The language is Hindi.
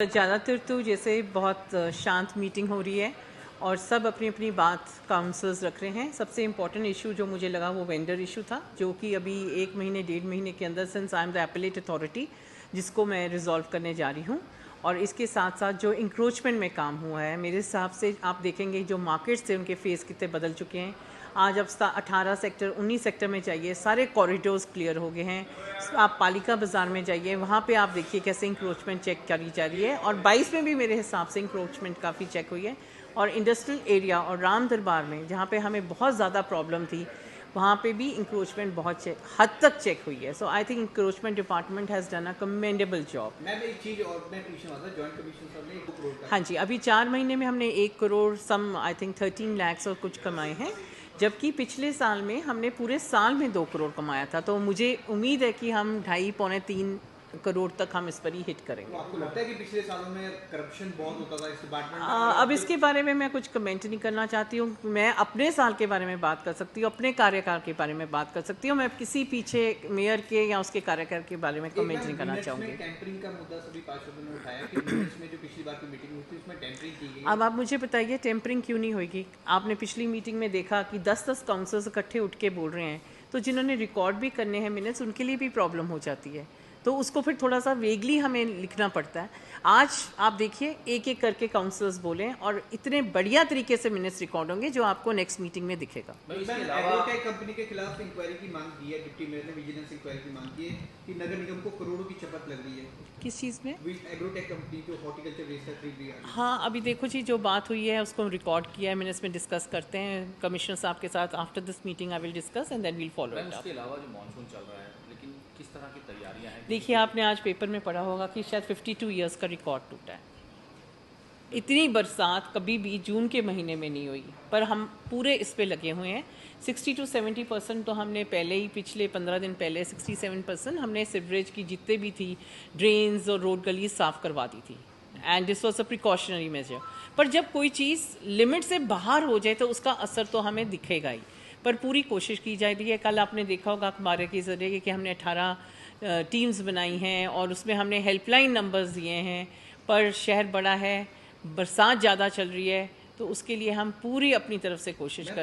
ज़्यादातर तो जैसे बहुत शांत मीटिंग हो रही है और सब अपनी अपनी बात काउंसलर्स रख रहे हैं। सबसे इम्पोर्टेंट इशू जो मुझे लगा वो वेंडर इशू था, जो कि अभी 1-1.5 महीने के अंदर since I am the appellate authority जिसको मैं रिजॉल्व करने जा रही हूँ। और इसके साथ साथ जो इंक्रोचमेंट में काम हुआ है, मेरे हिसाब से आप देखेंगे जो मार्केट्स थे उनके फेस कितने बदल चुके हैं। आज अब 18 सेक्टर 19 सेक्टर में चाहिए, सारे कॉरिडोर्स क्लियर हो गए हैं। आप पालिका बाज़ार में जाइए, वहाँ पे आप देखिए कैसे इंक्रोचमेंट चेक करी जा रही है। और 22 में भी मेरे हिसाब से इंक्रोचमेंट काफ़ी चेक हुई है। और इंडस्ट्रियल एरिया और राम दरबार में जहाँ पे हमें बहुत ज़्यादा प्रॉब्लम थी, वहाँ पे भी इंक्रोचमेंट बहुत हद तक चेक हुई है। So I think encroachment department has done a commendable job. Ma'am एक चीज़ और मैं पूछना था, जॉइंट कमीशन साहब ने 1 करोड़ का, हाँ जी, अभी 4 महीने में हमने 1 करोड़ सम आई थिंक 13 लाख और कुछ कमाए हैं, जबकि पिछले साल में हमने पूरे साल में 2 करोड़ कमाया था। तो मुझे उम्मीद है कि हम 2.5-3 करोड़ तक हम इस पर ही हिट करेंगे। तो आपको लगता है कि पिछले सालों में करप्शन बहुत होता था इस डिपार्टमेंट में? अब इसके बारे में मैं कुछ कमेंट नहीं करना चाहती हूँ। मैं अपने साल के बारे में बात कर सकती हूँ, अपने कार्यकाल के बारे में बात कर सकती हूँ। मैं किसी पीछे मेयर के या उसके कार्यकाल के बारे में कमेंट नहीं करना चाहूँगी। टेम्परिंग का मुद्दा सभी पार्षदों ने उठाया कि मिनट्स में जो पिछली बार की मीटिंग हुई थी उसमें टेम्परिंग की गई। अब आप मुझे बताइए टेम्परिंग क्यों नहीं होगी? आपने पिछली मीटिंग में देखा कि 10-10 काउंसलर्स इकट्ठे उठ के बोल रहे हैं, तो जिन्होंने रिकॉर्ड भी करने हैं मिनट्स, उनके लिए भी प्रॉब्लम हो जाती है। तो उसको फिर थोड़ा सा वेगली हमें लिखना पड़ता है। आज आप देखिए एक एक करके काउंसलर्स बोलें और इतने बढ़िया तरीके से मिनट्स रिकॉर्ड होंगे जो आपको नेक्स्ट मीटिंग में दिखेगा। एग्रोटेक कंपनी के खिलाफ इंक्वायरी की मांग की है, डिप्टी मेयर ने विजिलेंस इंक्वायरी की मांग की है कि नगर निगम को करोड़ों की चपत लग रही है। किस चीज़ में? एग्रोटेक कंपनी जो हॉर्टिकल्चर वेस्ट खरीद रही है। हाँ, अभी देखो जी, जो बात हुई है उसको रिकॉर्ड किया है, मिनट्स में डिस्कस करते हैं कमिश्नर साहब के साथ। After this meeting I will discuss and then we'll follow it up. उसके अलावा जो मानसून चल रहा है, लेकिन किस तरह की तैयारियां हैं? देखिए, आपने आज पेपर में पढ़ा होगा कि शायद 52 ईयर्स का रिकॉर्ड टूटा है। इतनी बरसात कभी भी जून के महीने में नहीं हुई, पर हम पूरे इस पे लगे हुए हैं। 60-70% तो हमने पहले ही, पिछले 15 दिन पहले 67% हमने सिवरेज की जितने भी थी ड्रेन्स और रोड गली साफ़ करवा दी थी। And this was a precautionary major. पर जब कोई चीज़ लिमिट से बाहर हो जाए तो उसका असर तो हमें दिखेगा ही। पर पूरी कोशिश की जा रही है। कल आपने देखा होगा अखबार के जरिए कि हमने 18 टीम्स बनाई हैं और उसमें हमने हेल्पलाइन नंबर्स दिए हैं। पर शहर बड़ा है, बरसात ज़्यादा चल रही है, तो उसके लिए हम पूरी अपनी तरफ से कोशिश कर